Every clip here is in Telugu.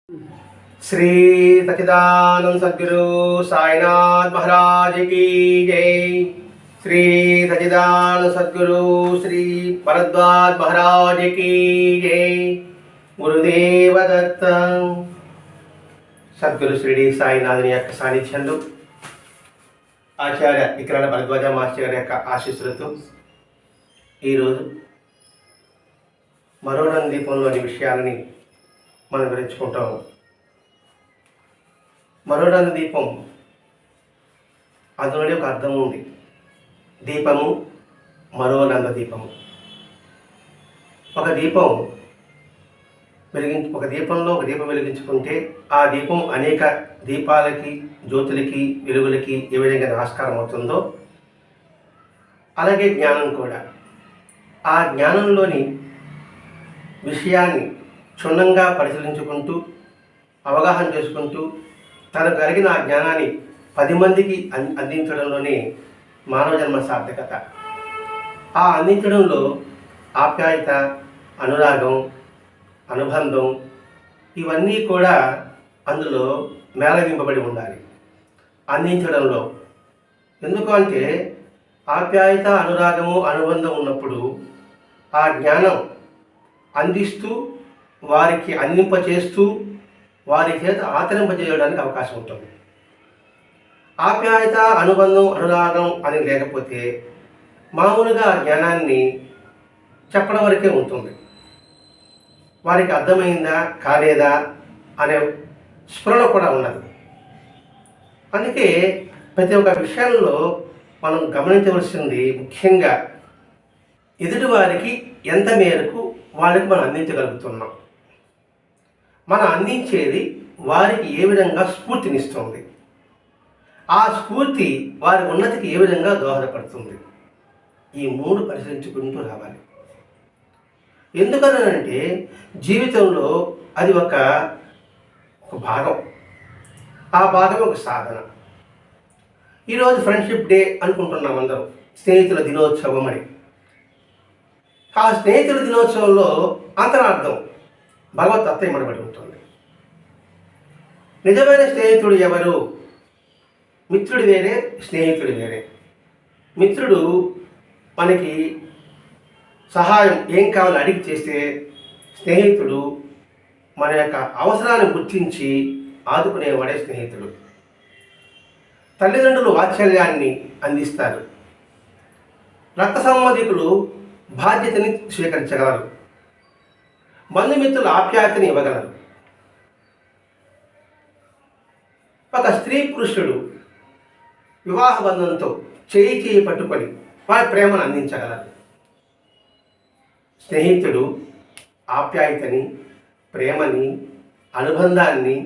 श्री सच्चिदानंद सद्गुरु साईनाथ महाराज की जय। श्री सच्चिदानंद सद्गुरु श्री भरद्वाज महाराज की जय। गुरुदेव दत्त। సద్గురు షిరిడి సాయినాథుని యొక్క సాన్నిధ్యంలో ఆచార్య విక్రమ భరద్వాజ మాస్టర్ గారి యొక్క ఆశీస్సులతో ఈరోజు మరోనంద దీపంలోని విషయాలని మనం వివరించుకుంటాం. మరోనంద దీపం అందులోనే ఒక అర్థం ఉంది. దీపము మరోనంద దీపము. ఒక దీపంలో ఒక దీపం వెలిగించుకుంటే ఆ దీపం అనేక దీపాలకి, జ్యోతులకి, వెలుగులకి ఏ విధంగా నమస్కారం అవుతుందో అలాగే జ్ఞానం కూడా ఆ జ్ఞానంలోని విషయాన్ని క్షుణ్ణంగా పరిశీలించుకుంటూ అవగాహన చేసుకుంటూ తనకు కలిగిన ఆ జ్ఞానాన్ని 10 మందికి అందించడంలోనే మానవ జన్మ సార్థకత. ఆ అందించడంలో ఆప్యాయత, అనురాగం, అనుబంధం ఇవన్నీ కూడా అందులో మేళవింపబడి ఉండాలి అందించడంలో. ఎందుకు అంటే ఆప్యాయత, అనురాగము, అనుబంధం ఉన్నప్పుడు ఆ జ్ఞానం అందిస్తూ వారికి అందింపచేస్తూ వారి చేత ఆచరింపజేయడానికి అవకాశం ఉంటుంది. ఆప్యాయత, అనుబంధం, అనురాగం అని లేకపోతే మామూలుగా జ్ఞానాన్ని చెప్పడం వరకే ఉంటుంది. వారికి అర్థమైందా కాలేదా అనే స్ఫురణ కూడా ఉండదు. అందుకే ప్రతి ఒక్క విషయంలో మనం గమనించవలసింది ముఖ్యంగా ఎదుటివారికి ఎంత మేరకు వాళ్ళకి మనం అందించగలుగుతున్నాం. మనం అందించేది వారికి ఏ విధంగా స్ఫూర్తినిస్తుంది, ఆ స్ఫూర్తి వారి ఉన్నతికి ఏ విధంగా దోహదపడుతుంది. ఈ 3 పరిశీలించుకుంటూ రావాలి. ఎందుకనంటే జీవితంలో అది ఒక భాగం, ఆ భాగం ఒక సాధన. ఈరోజు ఫ్రెండ్షిప్ డే అనుకుంటున్నాం అందరం, స్నేహితుల దినోత్సవం అని. ఆ స్నేహితుల దినోత్సవంలో అంతరార్థం భగవతత్వం ఇమ్మడబడి ఉంటుంది. నిజమైన స్నేహితుడు ఎవరు? మిత్రుడు వేరే, స్నేహితుడు వేరే. మిత్రుడు మనకి సహాయం ఏం కావాలో అడిగి చేస్తే, స్నేహితుడు మన యొక్క అవసరాన్ని గుర్తించి ఆదుకునేవాడే స్నేహితుడు. తల్లిదండ్రులు వాత్సల్యాన్ని అందిస్తారు. రక్త సంబంధికులు బాధ్యతని స్వీకరించగలరు. బంధుమిత్రులు ఆప్యాయతని ఇవ్వగలరు. ఒక స్త్రీ పురుషుడు వివాహ బంధంతో చేయి పట్టుకొని వారి ప్రేమను అందించగలరు. స్నేహితుడు ఆప్యాయతని, ప్రేమని, అనుబంధాన్ని,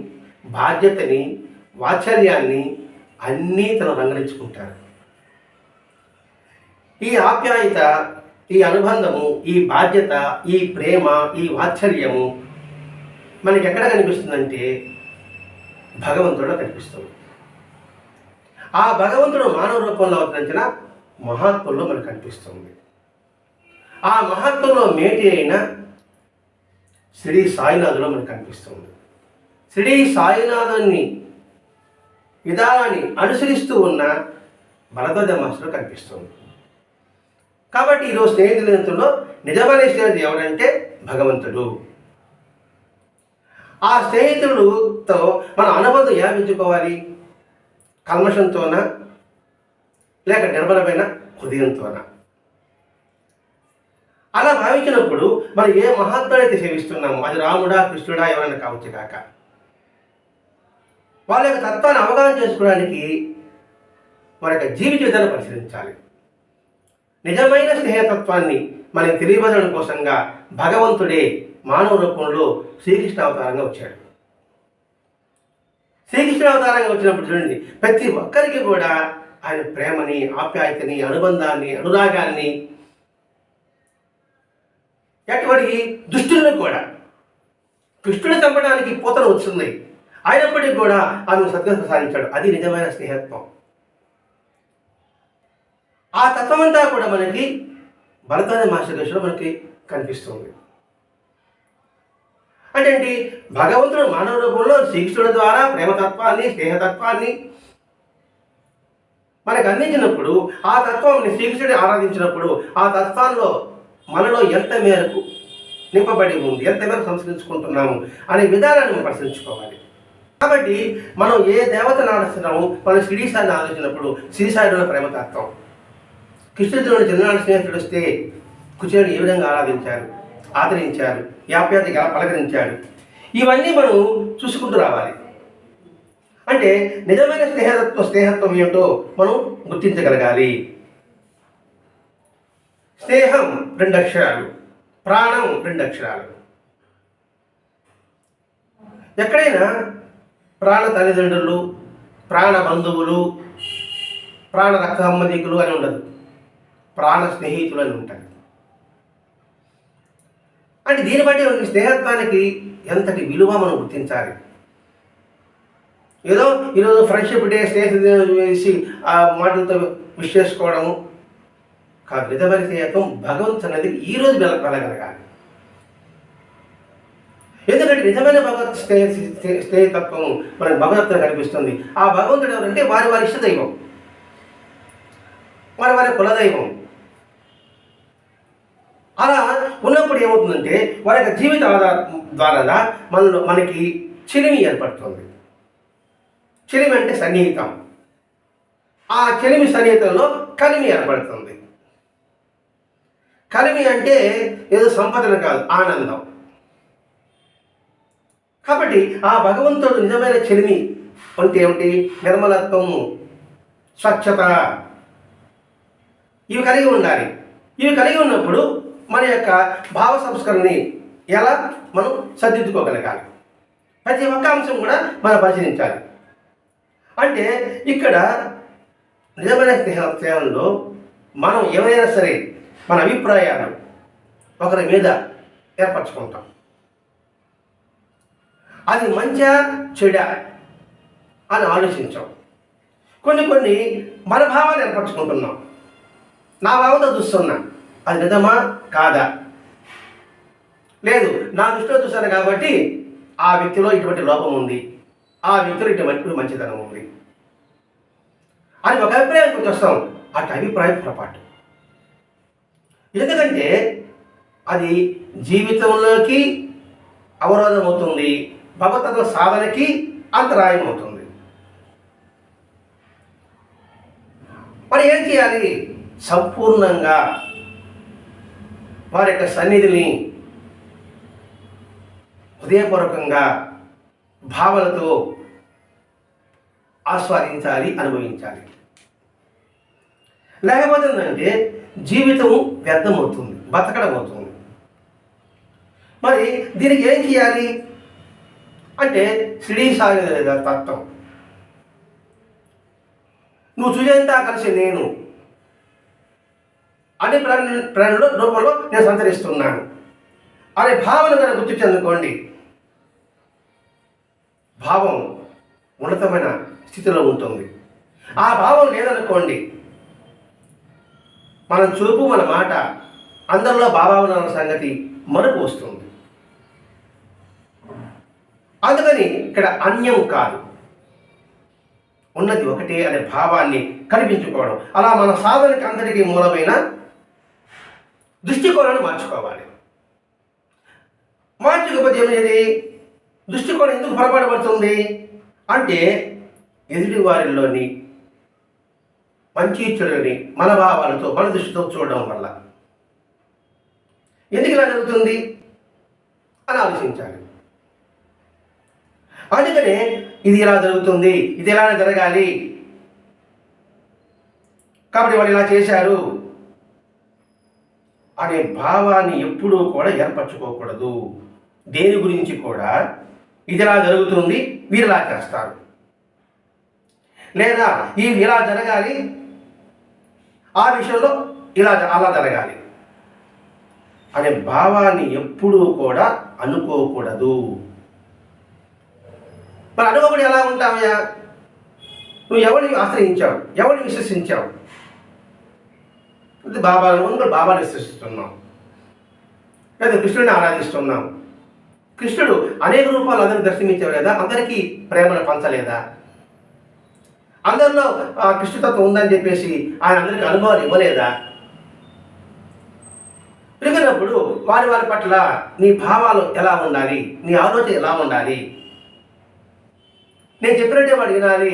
బాధ్యతని, వాత్సల్యాన్ని అన్నీ తను రంగరించుకుంటారు. ఈ ఆప్యాయత, ఈ అనుబంధము, ఈ బాధ్యత, ఈ ప్రేమ, ఈ వాత్సల్యము మనకి ఎక్కడ కనిపిస్తుందంటే భగవంతుడిలో కనిపిస్తుంది. ఆ భగవంతుడు మానవ రూపంలో అవతరించిన మహాత్ముల్లో మనకు కనిపిస్తుంది. ఆ మహాత్ములో మేటి అయిన షిరిడి సాయినాథులో మనకు కనిపిస్తుంది. షిరిడి సాయినాథుని విధానాన్ని అనుసరిస్తూ ఉన్న భరద్వాజ మాస్టర్ కనిపిస్తుంది. కాబట్టి ఈరోజు స్నేహితులంలో నిజమైన స్నేహితుడు ఎవరంటే భగవంతుడు. ఆ స్నేహితుడితో మన అనుబంధం ఎలా పెంచుకోవాలి? కల్మషంతోనా లేక నిర్మలమైన హృదయంతోనా? అలా భావించినప్పుడు మనం ఏ మహాత్ముడైతే సేవిస్తున్నామో, అది రాముడా, కృష్ణుడా, ఎవరైనా కావచ్చు కాక, వాళ్ళ యొక్క తత్వాన్ని అవగాహన చేసుకోవడానికి వారి యొక్క జీవిత విధానం పరిశీలించాలి. నిజమైన స్నేహతత్వాన్ని మనకి తెలియబడడం కోసంగా భగవంతుడే మానవ రూపంలో శ్రీకృష్ణ అవతారంగా వచ్చాడు. శ్రీకృష్ణ అవతారంగా వచ్చినప్పుడు చూడండి, ప్రతి ఒక్కరికి కూడా ఆయన ప్రేమని, ఆప్యాయతని, అనుబంధాన్ని, అనురాగాన్ని, ఎటువంటి దుష్టులను కూడా కృష్ణుని చంపడానికి పూతన వచ్చింది, అయినప్పటికీ కూడా ఆమె సద్గతి సాధించాడు. అది నిజమైన స్నేహత్వం. ఆ తత్వం అంతా కూడా మనకి భరద్వాజ మాస్టర్ దశలో మనకి కనిపిస్తుంది. అంటే ఏంటి? భగవంతుడు మానవ రూపంలో శ్రీకృష్ణుడి ద్వారా ప్రేమతత్వాన్ని, స్నేహతత్వాన్ని మనకు అందించినప్పుడు, ఆ తత్వాన్ని శ్రీకృష్ణుడిని ఆరాధించినప్పుడు, ఆ తత్వాల్లో మనలో ఎంత మేరకు నింపబడి ఉంది, ఎంత మేరకు సంస్కరించుకుంటున్నాము అనే విధానాన్ని మనం పరిశీలించుకోవాలి. కాబట్టి మనం ఏ దేవతను ఆరాధిస్తున్నాము, మనం శ్రీసాయిని ఆలోచించినప్పుడు శ్రీసాయిలో ప్రేమతత్వం, కృష్ణుడిలోని చిన్ననాడు స్నేహితుడు వస్తే కుచేరుడు ఏ విధంగా ఆరాధించారు, ఆదరించారు, యాప్యాతిగా పలకరించాడు, ఇవన్నీ మనం చూసుకుంటూ రావాలి. అంటే నిజమైన స్నేహత్వం ఏమిటో మనం గుర్తించగలగాలి. స్నేహం 2 అక్షరాలు, ప్రాణం 2 అక్షరాలు. ఎక్కడైనా ప్రాణ తల్లిదండ్రులు, ప్రాణ బంధువులు, ప్రాణ రక్త సంబంధికులు అని ఉండదు, ప్రాణ స్నేహితులు అని ఉంటారు. అంటే దీన్ని బట్టి మనకి స్నేహత్వానికి ఎంతటి విలువ మనం గుర్తించాలి. ఏదో ఈరోజు ఫ్రెండ్షిప్ డే స్నేహితులు వేసి ఆ మాటలతో విష్ చేసుకోవడము కాదు. నిజమైన స్నేహత్వం భగవంతుని అనేది ఈరోజు వెళ్ళగలగాలి. ఎందుకంటే నిజమైన భగవత్ స్నేహితత్వం మనకు భగవద్గీతలో కనిపిస్తుంది. ఆ భగవంతుడు ఎవరంటే వారి వారి ఇష్టదైవం, వారి వారి కులదైవం. అలా ఉన్నప్పుడు ఏమవుతుందంటే వారి యొక్క జీవిత ద్వారా మనకి చెలిమి ఏర్పడుతుంది. చెలిమి అంటే సన్నిహితం. ఆ చెలిమి సన్నిహితంలో కలిమి ఏర్పడుతుంది. కలిమి అంటే ఏదో సంపదన కాదు, ఆనందం. కాబట్టి ఆ భగవంతుడు నిజమైన చెలిమి అంటే ఏమిటి? నిర్మలత్వము, స్వచ్ఛత, ఇవి కలిగి ఉండాలి. ఇవి కలిగి ఉన్నప్పుడు మన యొక్క భావ సంస్కరణని ఎలా మనం సర్దిద్దుకోగలగాలి. ప్రతి ఒక్క అంశం కూడా మనం పరిశీలించాలి. అంటే ఇక్కడ నిజమైన స్నేహంలో మనం ఎవరైనా సరే మన అభిప్రాయాలు ఒకరి మీద ఏర్పరచుకుంటాం. అది మంచా చెడా అని ఆలోచించాం. కొన్ని మన భావాలు ఏర్పరచుకుంటున్నాం. నా భావంతో చూస్తున్నా, అది నిజమా కాదా? లేదు, నా దృష్టిలో చూశాను కాబట్టి ఆ వ్యక్తిలో ఇటువంటి లోపం ఉంది, ఆ వ్యక్తిలో ఇటువంటి మంచితనం ఉంది అని ఒక అభిప్రాయానికి వస్తాం. అటు అభిప్రాయం పొరపాటు. ఎందుకంటే అది జీవితంలోకి అవరోధం అవుతుంది, భగవతత్వ సాధనకి అంతరాయం అవుతుంది. మరి ఏం చేయాలి? సంపూర్ణంగా వారి యొక్క సన్నిధిని హృదయపూర్వకంగా భావనతో ఆస్వాదించాలి, అనుభవించాలి. లేకపోతే ఏంటంటే జీవితం వ్యర్థమవుతుంది, బతకడం అవుతుంది. మరి దీనికి ఏం చేయాలి అంటే శ్రీ సాయి తత్వం. నువ్వు చూసేంతా కలిసి నేను అనే ప్రేరణలో రూపంలో నేను సంచరిస్తున్నాను అనే భావన కనుక గుర్తించనుకోండి, భావం ఉన్నతమైన స్థితిలో ఉంటుంది. ఆ భావం లేదనుకోండి, మన చూపు, మన మాట అందరిలో భావన సంగతి మరుపు వస్తుంది. అందుకని ఇక్కడ అన్యం కాదు, ఉన్నది ఒకటే అనే భావాన్ని కల్పించుకోవడం. అలా మన సాధనకి అందరికీ మూలమైన దృష్టికోణాన్ని మార్చుకోవాలి. మార్చుకోకపోతే ఏమైంది? దృష్టికోణం ఎందుకు పొరపాటు పడుతుంది అంటే ఎదుటి వారిలోని మంచి చెడుని మన భావాలతో, మన దృష్టితో చూడడం వల్ల. ఎందుకు ఇలా జరుగుతుంది అని ఆలోచించాలి. అందుకనే ఇది ఇలా జరుగుతుంది, ఇది ఎలా జరగాలి, కాబట్టి వాళ్ళు ఇలా చేశారు అనే భావాన్ని ఎప్పుడూ కూడా ఏర్పరచుకోకూడదు. దేని గురించి కూడా ఇది ఇలా జరుగుతుంది, వీరు ఇలా చేస్తారు, లేదా ఇది ఇలా జరగాలి, ఆ విషయంలో అలా జరగాలి అనే భావాన్ని ఎప్పుడూ కూడా అనుకోకూడదు. మరి అనుకోకుండా ఎలా ఉంటావయ్యా? నువ్వు ఎవరిని ఆశ్రయించావు, ఎవరిని విశ్వసించావు? బాబాను విశ్వసిస్తున్నాం, లేదా కృష్ణుడిని ఆరాధిస్తున్నాం, కృష్ణుడు అనేక రూపాలు అందరికి దర్శనమిచ్చేవారు కదా, అందరికీ ప్రేమను పంచలేదా? అందరిలో కృష్ణతత్వం ఉందని చెప్పేసి ఆయన అందరికీ అనుభవాలు ఇవ్వలేదా? పిలిగినప్పుడు వారి పట్ల నీ భావాలు ఎలా ఉండాలి, నీ ఆలోచన ఎలా ఉండాలి, నేను చెప్పినట్టే వాడు వినాలి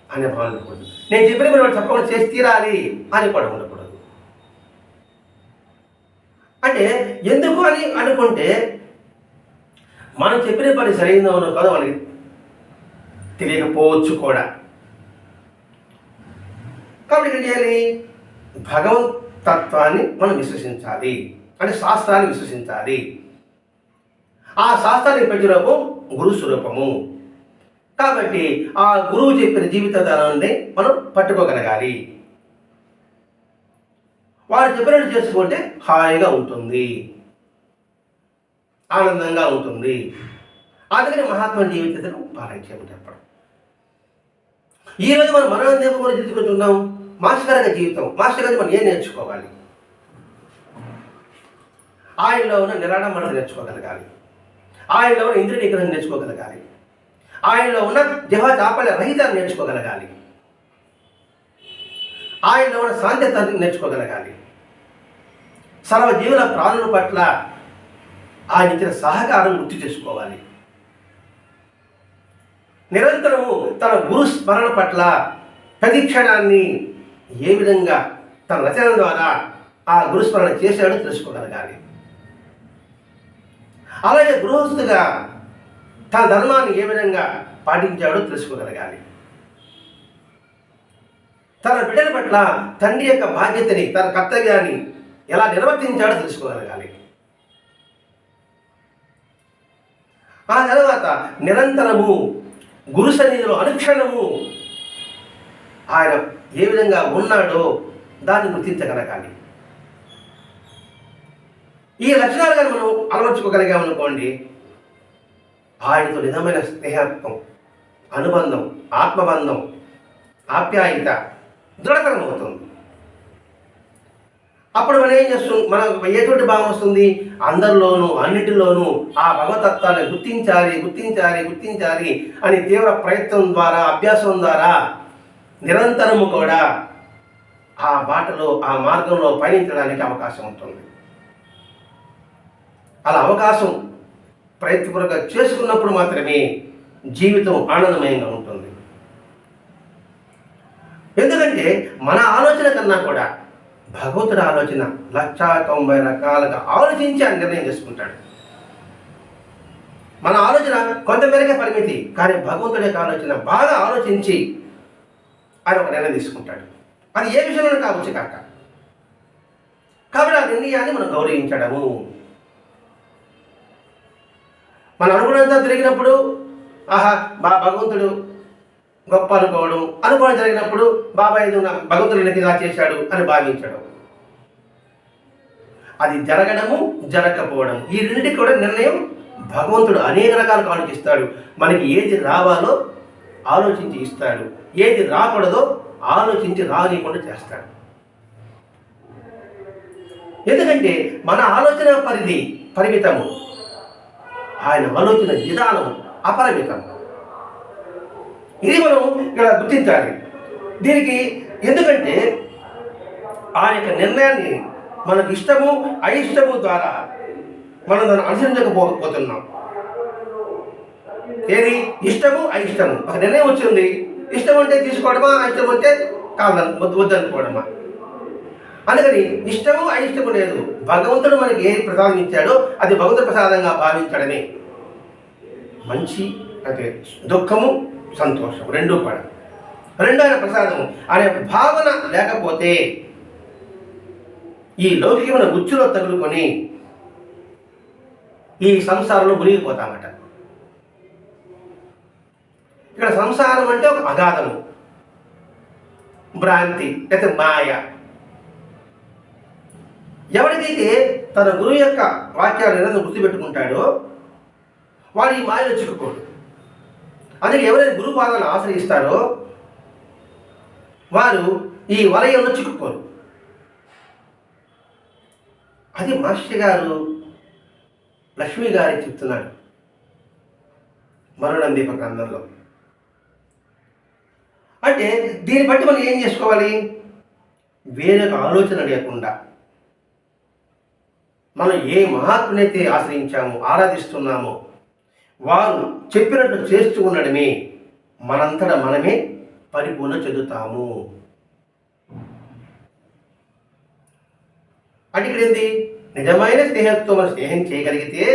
అనే భావన ఉండకూడదు. నేను చెప్పిన వాడు తప్పకుండా చేసి తీరాలి అని కూడా ఉండకూడదు. అంటే ఎందుకు అని అనుకుంటే మనం చెప్పిన పని సరైనదో కాదో మనకి తెలియకపోవచ్చు కూడా. కాబట్టి ఏం చేయాలి? భగవతత్వాన్ని మనం విశ్వసించాలి, అంటే శాస్త్రాన్ని విశ్వసించాలి. ఆ శాస్త్రానికి ప్రతిరూపం గురు స్వరూపము. కాబట్టి ఆ గురువు చెప్పిన జీవిత విధానాన్ని మనం పట్టుకోగలగాలి. వారు చెప్పినట్టు చేసుకుంటే హాయిగా ఉంటుంది, ఆనందంగా ఉంటుంది. అందుకని మహాత్మా జీవితం పాటించమని చెప్పడం. ఈరోజు మనం మనోదేవం గురించి తెలుసుకుంటున్నాం. మాస్టర్ గారి జీవితం, మాస్టర్ గారి మనం ఏం నేర్చుకోవాలి? ఆయనలో ఉన్న నిరాడంబరత నేర్చుకోగలగాలి, ఆయనలో ఉన్న ఇంద్రియ నిగ్రహం నేర్చుకోగలగాలి, ఆయనలో ఉన్న జిహ్వ చాపల్య రహితాన్ని నేర్చుకోగలగాలి, ఆయనలో ఉన్న శాంతిత్వాన్ని నేర్చుకోగలగాలి. సర్వజీవుల ప్రాణుల పట్ల ఆయన ఇచ్చిన సహకారం గుర్తు చేసుకోవాలి. నిరంతరము తన గురు స్మరణ పట్ల ప్రతి క్షణాన్ని ఏ విధంగా తన రచన ద్వారా ఆ గురుస్మరణ చేశాడో తెలుసుకోగలగాలి. అలాగే గృహస్థుగా తన ధర్మాన్ని ఏ విధంగా పాటించాడో తెలుసుకోగలగాలి. తన బిడ్డల పట్ల తండ్రి యొక్క బాధ్యతని, తన కర్తవ్యాన్ని ఎలా నిర్వర్తించాడో తెలుసుకోగలగాలి. ఆ తర్వాత నిరంతరము గురు సన్నిధిలో అనుక్షణము ఆయన ఏ విధంగా ఉన్నాడో దాన్ని గుర్తించగలగాలి. ఈ లక్షణాలు కానీ మనం అలవర్చుకోగలిగామనుకోండి, ఆయనతో నిజమైన స్నేహత్వం, అనుబంధం, ఆత్మబంధం, ఆప్యాయత దృఢతరం అవుతుంది. అప్పుడు మనం ఏం చేస్తాం? మనకు ఎటువంటి భావం వస్తుంది? అందరిలోనూ అన్నిటిలోనూ ఆ భగవతత్వాన్ని గుర్తించాలి అని తీవ్ర ప్రయత్నం ద్వారా, అభ్యాసం ద్వారా నిరంతరము కూడా ఆ బాటలో, ఆ మార్గంలో పయనించడానికి అవకాశం ఉంటుంది. అలా అవకాశం ప్రయత్నపూర్వకంగా చేసుకున్నప్పుడు మాత్రమే జీవితం ఆనందమయంగా ఉంటుంది. ఎందుకంటే మన ఆలోచన కన్నా కూడా భగవంతుడి ఆలోచన 190 రకాలుగా ఆలోచించి ఆయన నిర్ణయం చేసుకుంటాడు. మన ఆలోచన కొంతమేరకే పరిమితి, కానీ భగవంతుడి యొక్క ఆలోచన బాగా ఆలోచించి ఆయన ఒక నిర్ణయం తీసుకుంటాడు. అది ఏ విషయంలో కావచ్చు కాక. కాబట్టి ఆ నిర్ణయాన్ని మనం గౌరవించడము. మన అనుగుణంగా తిరిగినప్పుడు ఆహా భగవంతుడు గొప్ప అనుకోవడం జరిగినప్పుడు బాబాయ్ భగవంతుడు నాకు ఇలా చేశాడు అని భావించడం. అది జరగడము, జరగకపోవడం, ఈ రెండింటికి కూడా నిర్ణయం భగవంతుడు అనేక రకాలుగా ఆలోచిస్తాడు. మనకి ఏది రావాలో ఆలోచించి ఇస్తాడు, ఏది రాకూడదో ఆలోచించి రానికుండా చేస్తాడు. ఎందుకంటే మన ఆలోచన పరిమితము, ఆయన ఆలోచన విధానం అపరిమితం. ఇది మనం ఇక్కడ గుర్తించాలి. దీనికి ఎందుకంటే ఆయన యొక్క నిర్ణయాన్ని మనకు ఇష్టము అయిష్టము ద్వారా మనం దాన్ని అనుసరించకపోతున్నాం. ఏది ఇష్టము అయిష్టము, ఒక నిర్ణయం వచ్చింది, ఇష్టం అంటే తీసుకోవడమా, అయిష్టం అంటే వద్దనుకోవడమా. అందుకని ఇష్టము అయిష్టము లేదు. భగవంతుడు మనకి ఏది ప్రసాదం ఇచ్చాడో అది భగవంతుడి ప్రసాదంగా భావించడమే. మంచి అంటే దుఃఖము, సంతోషం రెండూ కూడా ఆయన ప్రసాదము అనే భావన లేకపోతే ఈ లౌకికమైన ఉచ్చులో తగులుకొని ఈ సంసారంలో మునిగిపోతామట. ఇక్కడ సంసారం అంటే ఒక అగాధము, భ్రాంతి లేకపోతే మాయ. ఎవరికైతే తన గురువు యొక్క వాక్యాలు ఏదైనా గుర్తుపెట్టుకుంటాడో వాడు ఈ మాయలో చిక్కుకోడు. అందుకే ఎవరైతే గురువు పాదాలను ఆశ్రయిస్తారో వారు ఈ వలయంలో చిక్కుకోరు. అది మాస్టర్ గారు లక్ష్మి గారికి చెప్తున్నాడు మరుడందీప గ్రంథంలో. అంటే దీన్ని బట్టి మనం ఏం చేసుకోవాలి? వేరొక ఆలోచన లేకుండా మనం ఏ మహాత్మునైతే ఆశ్రయించామో, ఆరాధిస్తున్నామో, వారు చెప్పినట్టు చేస్తూ ఉండడమే మనంతటా మనమే పరిపూర్ణ చెందుతాము. అంటే ఇక్కడ ఏంటి? నిజమైన స్నేహంతో మనం స్నేహం చేయగలిగితే,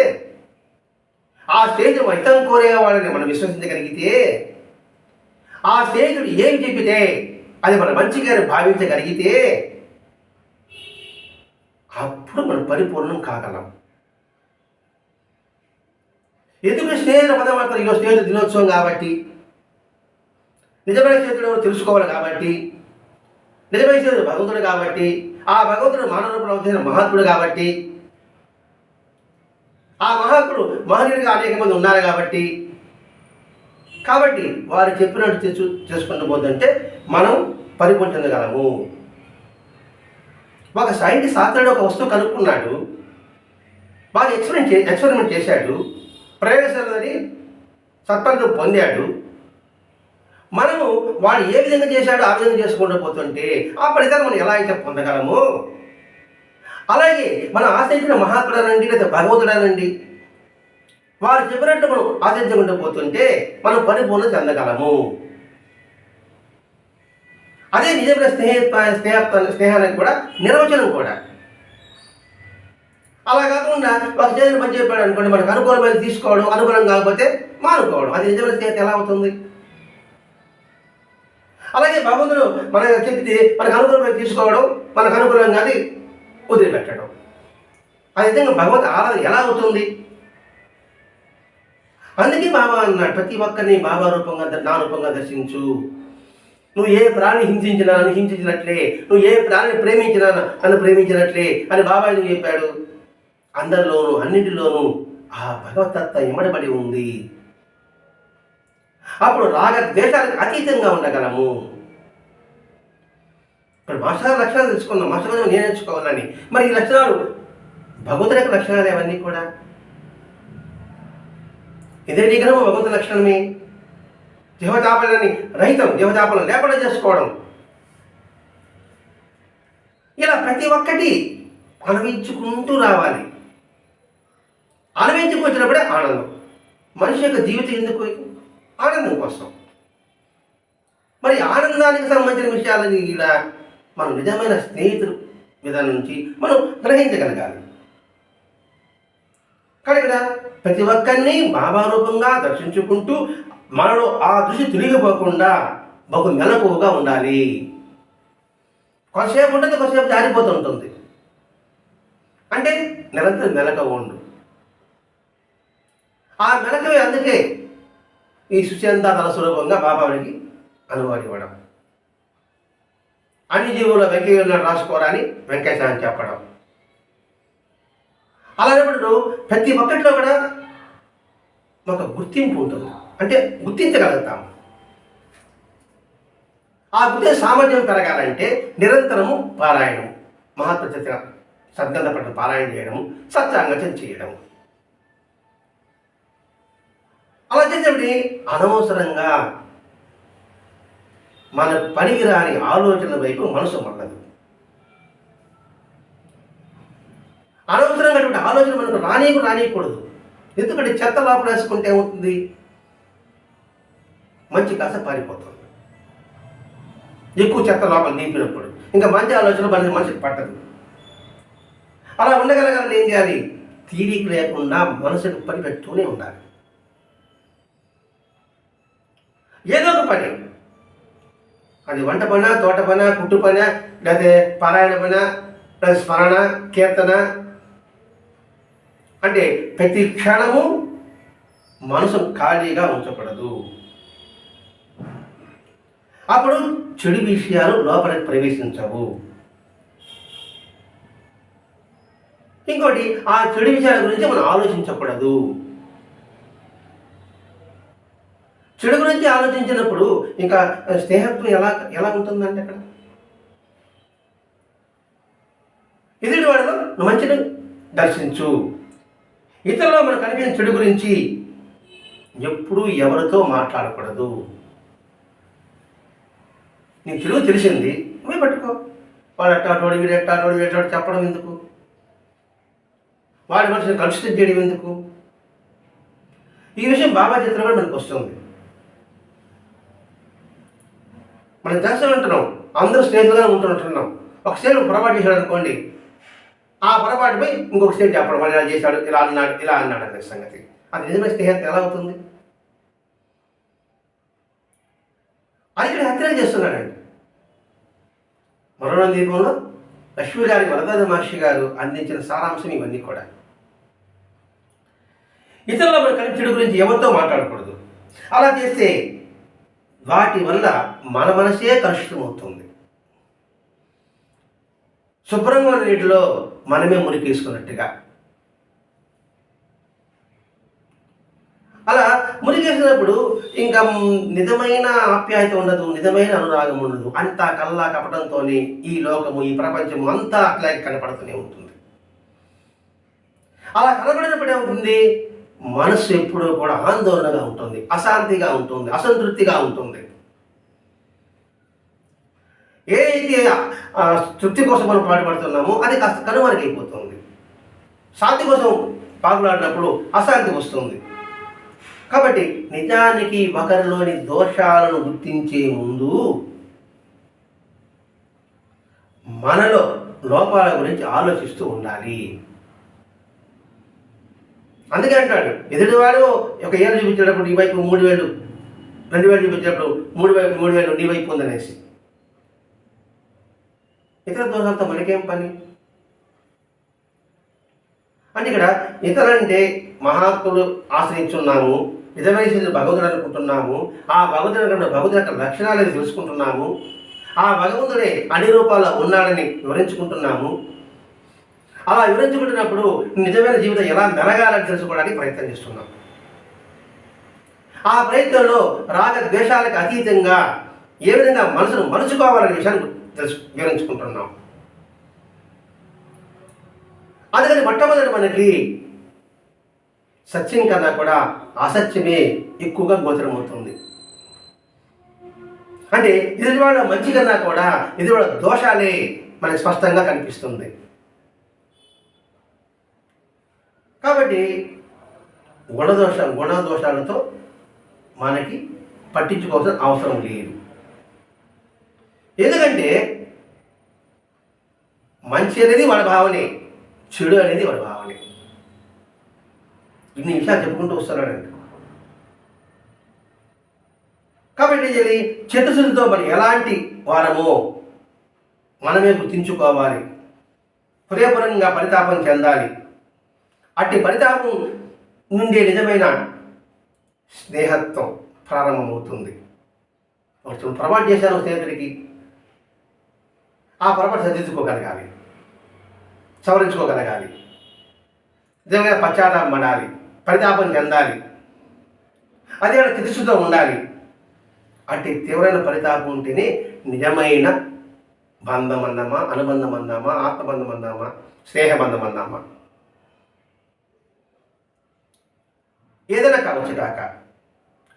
ఆ స్నేహితుడు హితం కోరేవాడిని మనం విశ్వసించగలిగితే, ఆ స్నేహితుడు ఏం చెప్పితే అది మన మంచిగా భావించగలిగితే, అప్పుడు మనం పరిపూర్ణం కాగలం. ఎందుకు స్నేహితుల పదవార్తలు? ఈరోజు స్నేహితుల దినోత్సవం కాబట్టి, నిజమైన స్నేహితుడు తెలుసుకోవాలి కాబట్టి, నిజమైన స్నేహితుడు భగవంతుడు కాబట్టి, ఆ భగవంతుడు మానవ రూపంలో వచ్చిన మహాత్ముడు కాబట్టి, ఆ మహాత్ముడు మహనీయుడిగా అనేక మంది ఉన్నారు కాబట్టి వారు చెప్పినట్టు చేసుకుంటూ పోతుంటే మనం పరిపూర్ణ చెందగలము. ఒక సైంటిస్ట్ శాస్త్రుడు ఒక వస్తువు కనుక్కున్నాడు, బాగా ఎక్స్పెరిమెంట్ చేశాడు, ప్రయోగశాలని సత్ఫలితం పొందాడు. మనము వాడు ఏ విధంగా చేశాడో ఆ విధంగా చేసుకుంటూ పోతుంటే ఆ ఫలితాన్ని మనం ఎలా అయితే పొందగలము, అలాగే మనం ఆశ్రయించిన మహాత్ముడనండి లేదా భగవంతుడనండి వారు చెప్పినట్టు మనం ఆశ్రయించకుండా పోతుంటే మనం పరిపూర్ణ చెందగలము. అదే నిజమైన స్నేహానికి కూడా నిర్వచనం కూడా. అలా కాకుండా ఒక చేతిని మంచి చెప్పాడు అనుకోండి, మనకు అనుకూలమైన తీసుకోవడం, అనుకూలం కాకపోతే మానుకోవడం, అది నిజమైన స్నేహితులు ఎలా అవుతుంది? అలాగే భగవంతుడు మనకు చెప్తే మనకు అనుకూలమైన తీసుకోవడం, మనకు అనుకూలం కాదు వదిలిపెట్టడం, ఆ విధంగా భగవంతు ఆరాధన ఎలా అవుతుంది? అందుకే బాబా అన్నాడు, ప్రతి ఒక్కరిని బాబా రూపంగా నా రూపంగా దర్శించు. నువ్వు ఏ ప్రాణి హింసించినా నన్ను హింసించినట్లే, నువ్వు ఏ ప్రాణిని ప్రేమించినా నన్ను ప్రేమించినట్లే అని బాబా ఎందుకు చెప్పాడు? అందరిలోనూ అన్నింటిలోనూ ఆ భగవతత్వం ఇమడబడి ఉంది. అప్పుడు రాగ ద్వేషాలకు అతీతంగా ఉండగలము. ఇప్పుడు మాస్టర్ లక్షణాలు తెలుసుకున్నాం, మాస్టర్ నేను నేర్చుకోవాలని. మరి ఈ లక్షణాలు భగవంతుడి యొక్క లక్షణాలు అవన్నీ కూడా. ఇదే నిగ్రహం భగవంతుడి లక్షణమే. దేవతాపలని రహితం, దేవతాపలను లేకుండా చేసుకోవడం, ఇలా ప్రతి ఒక్కటి అనుభవించుకుంటూ రావాలి. అనుభవించుకు వచ్చినప్పుడే ఆనందం. మనిషి యొక్క జీవితం ఎందుకు? ఆనందం కోసం. మరి ఆనందానికి సంబంధించిన విషయాలని ఇలా మనం నిజమైన స్నేహితుల విధానం నుంచి మనం గ్రహించగలగాలి. కానీ ఇక్కడ ప్రతి ఒక్కరిని బాబా రూపంగా దర్శించుకుంటూ మనలో ఆ దృష్టి తిరిగిపోకుండా బహు మెలకువగా ఉండాలి. కొంతసేపు ఉంటుంది, కొంతసేపు జారిపోతుంటుంది. అంటే నిరంతరం మెలకువ ఉండు. ఆ మెలకువే అందుకే ఈ సుశాంత తన స్వరూపంగా బాబాకి అనువాడి ఇవ్వడం, అన్ని జీవుల వెంకయ్య రాసుకోరా అని వెంకయ్య అని చెప్పడం. అలాంటప్పుడు ప్రతి ఒక్కటిలో కూడా ఒక గుర్తింపు ఉంటుంది. అంటే గుర్తించగలుగుతాము. ఆ గుర్తించే సామర్థ్యం పెరగాలంటే నిరంతరము పారాయణం, మహాత్మ సద్గంధ పట్ల పారాయణ చేయడము, సత్సాంగత్యం చేయడము. అలా చేసేప్పుడు అనవసరంగా మన పనికిరాని ఆలోచనల వైపు మనసు మళ్ళదు. అనవసరంగా ఆలోచన మనకు రానియకూడదు. ఎందుకంటే చెత్త లోపల వేసుకుంటే ఏమవుతుంది? మంచి కాస్త పారిపోతుంది. ఎక్కువ చెత్త లోపల నింపినప్పుడు ఇంకా మంచి ఆలోచన మనిషికి పట్టదు. అలా ఉండగలగాలని ఏం చేయాలి? తీరిక లేకుండా మనసుకు పని పెడుతూనే ఉండాలి. ఏదో ఒక పని, అది వంట పన, తోట పన, కుట్టు పన, లేదా పారాయణ పన, లేదా స్మరణ, కీర్తన, అంటే ప్రతి క్షణము మనసు ఖాళీగా ఉంచకూడదు. అప్పుడు చెడు విషయాలు లోపలికి ప్రవేశించవు. ఇంకోటి, ఆ చెడు విషయాల గురించి మనం ఆలోచించకూడదు. చెడు గురించి ఆలోచించినప్పుడు ఇంకా స్నేహత్వం ఎలా ఉంటుందంటే అక్కడ ఎదుటి వాడిలో మంచిని దర్శించు, ఇతరులో మనకు కనిపించిన చెడు గురించి ఎప్పుడూ ఎవరితో మాట్లాడకూడదు. నీకు చెడు తెలిసింది, నువ్వే పట్టుకో. వాడు ఎట్టాటోడు, వీడు ఎట్టాటోడు, వీడు చెప్పడం ఎందుకు? వాడి మనిషిని కలుషితం చేయడం ఎందుకు? ఈ విషయం బాబా చిత్రం కూడా మనకు వస్తుంది. మనం చేస్తూ ఉంటున్నాం, అందరూ స్నేహితులుగా ఉంటున్నాం. ఒక స్నేహితుడు పొరపాటు చేశాడు అనుకోండి, ఆ పొరపాటుపై ఇంకొక స్నేహితుడు చెప్పడం, వాడు ఇలా చేశాడు, ఇలా అన్నాడు అనే సంగతి. అది నిజమైన స్నేహితులు ఎలా అవుతుంది? అది ఇక్కడ హత్య చేస్తున్నాడండి. మరణ దీపంలో లక్ష్మి గారి వరదాద మహర్షి గారు అందించిన సారాంశం ఇవన్నీ కూడా. ఇతరుల మన చెడు గురించి ఎవరితో మాట్లాడకూడదు. అలా చేస్తే వాటి వల్ల మన మనసే కలుషితం అవుతుంది. శుభ్రంగా ఉన్న నీటిలో మనమే మురికేసుకున్నట్టుగా. అలా మురికేసినప్పుడు ఇంకా నిజమైన ఆప్యాయత ఉండదు, నిజమైన అనురాగం ఉండదు. అంతా కల్లా కపటంతో ఈ లోకము, ఈ ప్రపంచము అంతా అట్లాగే కనపడుతూనే ఉంటుంది. అలా కనపడినప్పుడు ఏమవుతుంది? మనసు ఎప్పుడూ కూడా ఆందోళనగా ఉంటుంది, అశాంతిగా ఉంటుంది, అసంతృప్తిగా ఉంటుంది. ఏదైతే తృప్తి కోసం మనం పాటుపడుతున్నామో అది కాస్త కనుమరుగైపోతుంది. శాంతి కోసం పాకులాడినప్పుడు అశాంతి వస్తుంది. కాబట్టి నిజానికి ఒకరిలోని దోషాలను గుర్తించే ముందు మనలో లోపాల గురించి ఆలోచిస్తూ ఉండాలి. అందుకే అంటాడు, ఎదుటివాడు ఒక ఏళ్ళు చూపించేటప్పుడు నీ వైపు 3,000, 2,000 చూపించేటప్పుడు 3,000 నీ వైపు ఉందనేసి. ఇతర దోషాలతో మనకేం పని? అంటే ఇక్కడ ఇతరంటే మహాత్ములు ఆశ్రయించున్నాము, నిజమైన భగవంతుడు అనుకుంటున్నాము, ఆ భగవంతుడి యొక్క లక్షణాలను తెలుసుకుంటున్నాము, ఆ భగవంతుడే అన్ని రూపాల్లో ఉన్నాడని వివరించుకుంటున్నాము. అలా వివరించుకుంటున్నప్పుడు నిజమైన జీవితం ఎలా మెరగాలని తెలుసుకోవడానికి ప్రయత్నం చేస్తున్నాం. ఆ ప్రయత్నంలో రాగ ద్వేషాలకు అతీతంగా ఏ విధంగా మనసును మలుచుకోవాలనే విషయాన్ని వివరించుకుంటున్నాం. అందుకని మొట్టమొదటి మనకి సత్యం కన్నా కూడా అసత్యమే ఎక్కువగా గోచరమవుతుంది. అంటే ఎదుటివాడ మంచి కన్నా కూడా ఎదుటివాడ దోషాలే మనకి స్పష్టంగా కనిపిస్తుంది. కాబట్టి గుణదోషాలతో మనకి పట్టించుకోవాల్సిన అవసరం లేదు. ఎందుకంటే మంచి అనేది వాడి భావనే, చెడు అనేది వాడి భావనే. ఇన్ని విషయాలు చెప్పుకుంటూ వస్తున్నాడండి. కాబట్టి ఇది చిత్తశుద్ధితో మనం ఎలాంటి వారమో మనమే గుర్తించుకోవాలి. హృదయపూర్వకంగా పరితాపం చెందాలి. అట్టి పరితాపం నుండే నిజమైన స్నేహత్వం ప్రారంభమవుతుంది. ఒకటి పొరపాటు చేశాను స్నేహితుడికి, ఆ పొరపాటు సరిదిద్దుకోగలగాలి, సవరించుకోగలగాలి, నిజంగా పశ్చాత్తాపం పడాలి, పరితాపం చెందాలి, అదే చిత్తశుద్ధితో ఉండాలి. అట్టి తీవ్రమైన పరితాపం ఉంటేనే నిజమైన బంధం అన్నామా, అనుబంధం అన్నామా, ఆత్మబంధం అన్నామా, స్నేహబంధం అన్నామా, ఏదైనా కావచ్చు కాక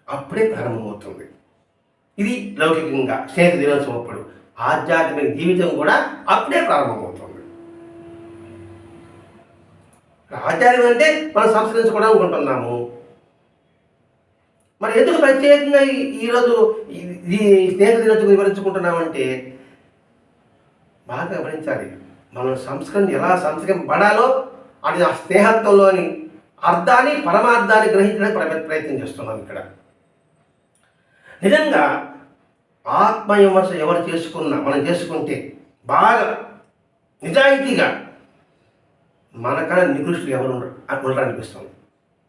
అప్పుడే ప్రారంభమవుతుంది. ఇది లౌకికంగా స్నేహితు దినోత్సవం అప్పుడు. ఆధ్యాత్మిక జీవితం కూడా అప్పుడే ప్రారంభమవుతుంది. ఆధ్యాత్మికం అంటే మనం సంస్కరించుకోవడం అనుకుంటున్నాము. మరి ఎందుకు ప్రత్యేకంగా ఈరోజు ఈ స్నేహితు దినోత్సవం వివరించుకుంటున్నామంటే బాగా గమనించాలి. మనం సంస్కరణ ఎలా సంస్కరింపబడాలో అది ఆ స్నేహత్వంలోని అర్థాన్ని, పరమార్థాన్ని గ్రహించడానికి ప్రయత్నం చేస్తున్నాం. ఇక్కడ నిజంగా ఆత్మవిమర్శ ఎవరు చేసుకున్నా, మనం చేసుకుంటే బాగా నిజాయితీగా మనకన్నా నికృష్టులు ఎవరు ఉండరనిపిస్తుంది.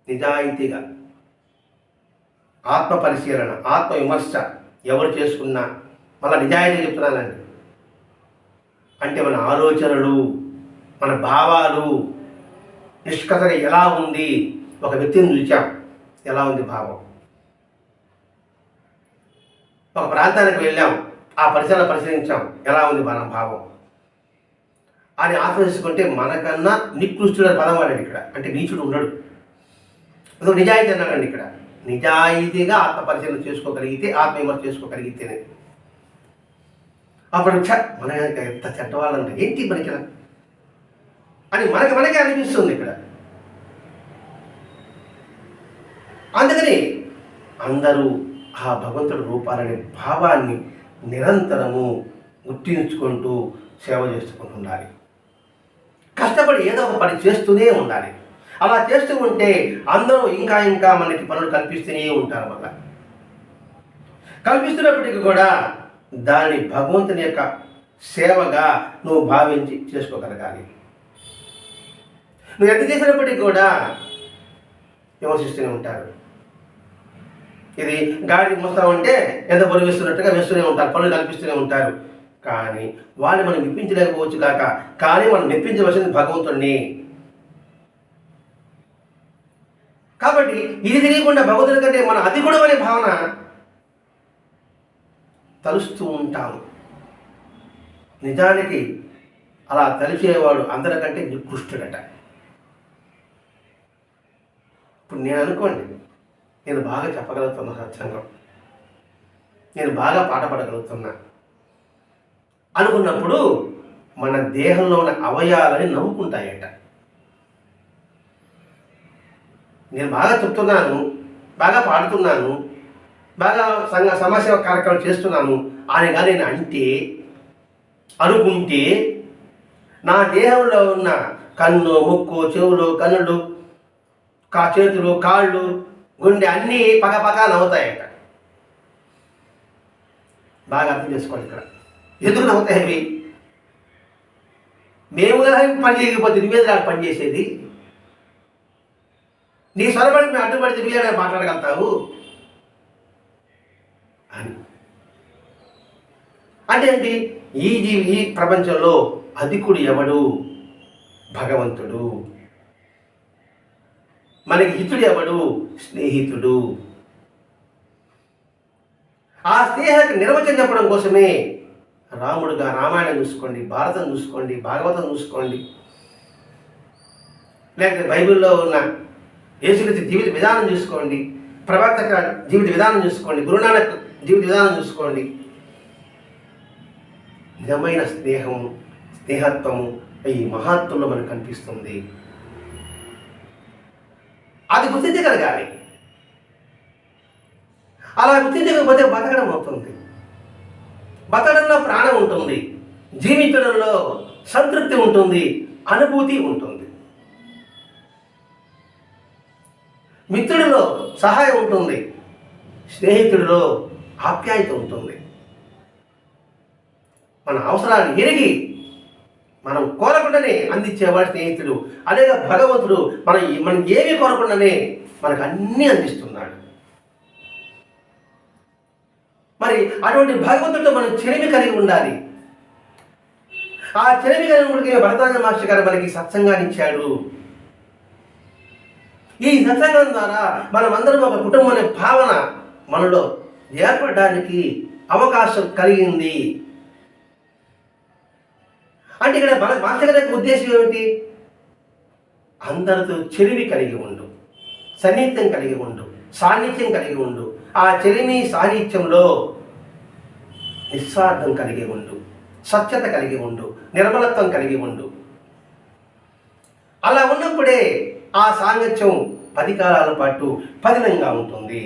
నిజాయితీగా ఆత్మ పరిశీలన, ఆత్మవిమర్శ ఎవరు చేసుకున్నా, మళ్ళీ నిజాయితీ చెప్తున్నానండి, అంటే మన ఆలోచనలు, మన భావాలు నిష్కథగా ఎలా ఉంది, ఒక వ్యక్తిని చూచాం, ఎలా ఉంది భావం, ఒక ప్రాంతానికి వెళ్ళాం, ఆ పరిసరాలు పరిశీలించాం, ఎలా ఉంది మన భావం అని ఆలోచించుకుంటే మనకన్నా నికృష్టుడు పదం వాడాడు ఇక్కడ. అంటే నీచుడు ఉండడు. అదో నిజాయితీ అన్నాడండి ఇక్కడ. నిజాయితీగా ఆత్మ పరిశీలన చేసుకోగలిగితే, ఆత్మవిమర్శ చేసుకోగలిగితేనే. అప్పుడు మన ఎంత చెడ్డవాళ్ళంటే ఏంటి మనకి అని మనకే అనిపిస్తుంది ఇక్కడ. అందుకని అందరూ ఆ భగవంతుడి రూపాలనే భావాన్ని నిరంతరము గుర్తించుకుంటూ సేవ చేసుకుంటూ ఉండాలి. కష్టపడి ఏదో ఒక పని చేస్తూనే ఉండాలి. అలా చేస్తూ ఉంటే అందరూ ఇంకా ఇంకా మనకి పనులు కల్పిస్తూనే ఉంటారు. మళ్ళా కల్పిస్తున్నప్పటికీ కూడా దాని భగవంతుని యొక్క సేవగా నువ్వు భావించి చేసుకోగలగాలి. నువ్వు ఎంత చేసినప్పటికీ కూడా విమర్శిస్తూనే ఉంటారు. ఇది గాడి మోస్తామంటే ఎంత బరువు వేస్తున్నట్టుగా వేస్తూనే ఉంటారు, పనులు కల్పిస్తూనే ఉంటారు. కానీ వాళ్ళు మనం మెప్పించలేకపోవచ్చు కాక, కానీ మనం మెప్పించవలసింది భగవంతుడిని. కాబట్టి ఇది తెలియకుండా భగవంతుడి కంటే మన అధికుడు అనే భావన తలుస్తూ ఉంటాము. నిజానికి అలా తలిచేవాడు అందరికంటే నికృష్టుడట. ఇప్పుడు నేను అనుకోండి, నేను బాగా చెప్పగలుగుతున్నా సత్సంగం, నేను బాగా పాట పాడగలుగుతున్నా అనుకున్నప్పుడు మన దేహంలో ఉన్న అవయవాలని నవ్వుకుంటాయట. నేను బాగా చెప్తున్నాను, బాగా పాడుతున్నాను, బాగా సమాజ కార్యక్రమం చేస్తున్నాను అని కానీ నేను అనుకుంటే నా దేహంలో ఉన్న కన్ను, ముక్కు, చెవులు, కన్నులు, చేతులు, కాళ్ళు, గుండె అన్నీ పగపగా నవ్వుతాయట. బాగా అర్థం చేసుకోండి ఇక్కడ. ఎందుకు నవ్వుతాయి అవి? మేము పని చేయకపోతే నువ్వేది పని చేసేది? నీ స్వరపడి మేము అడ్డుపడితే నువ్వే మాట్లాడగలుగుతావు అని. అంటే ఏంటి? ఈ ప్రపంచంలో అధికుడు ఎవడు? భగవంతుడు. మనకి హితుడు ఎవడు? స్నేహితుడు. ఆ స్నేహకు నిర్వచనం చెప్పడం కోసమే రాముడుగా రామాయణం చూసుకోండి, భారతం చూసుకోండి, భాగవతం చూసుకోండి, లేకపోతే బైబిల్లో ఉన్న యేసుక్రీస్తు జీవిత విధానం చూసుకోండి, ప్రవర్తక జీవిత విధానం చూసుకోండి, గురునానక్ జీవిత విధానం చూసుకోండి. నిజమైన స్నేహత్వము ఈ మహాత్ముల్లో మనకు కనిపిస్తుంది. అది గుర్తించగలగాలి. అలా గుర్తించకపోతే బతకడం అవుతుంది. బతకడంలో ప్రాణం ఉంటుంది, జీవించడంలో సంతృప్తి ఉంటుంది, అనుభూతి ఉంటుంది. మిత్రుడిలో సహాయం ఉంటుంది, స్నేహితుడిలో ఆప్యాయత ఉంటుంది. మన అవసరాన్ని ఎరిగి మనం కోరకుండానే అందించేవాడు స్నేహితుడు. అదే భగవంతుడు మనం ఏమీ కోరకుండానే మనకు అన్నీ అందిస్తున్నాడు. మరి అటువంటి భగవంతుడితో మనం చెలిమి కలిగి ఉండాలి. ఆ చెలిమి కలిగి భరద్వాజ మాస్టర్ గారు మనకి సత్సంగాన్ని ఇచ్చాడు. ఈ సత్సంగం ద్వారా మనమందరం ఒక కుటుంబం అనే భావన మనలో ఏర్పడడానికి అవకాశం కలిగింది. అంటే ఇక్కడ మాస్టర్ గారి ఉద్దేశం ఏమిటి? అందరితో చెలిమి కలిగి ఉండు, సన్నిహిత్యం కలిగి ఉండు, సాన్నిధ్యం కలిగి ఉండు. ఆ చెలిమి సాన్నిధ్యంలో నిస్వార్థం కలిగి ఉండు, స్వచ్ఛత కలిగి ఉండు, నిర్మలత్వం కలిగి ఉండు. అలా ఉన్నప్పుడే ఆ సాంగత్యం 10 కాలాల పాటు పదిలంగా ఉంటుంది.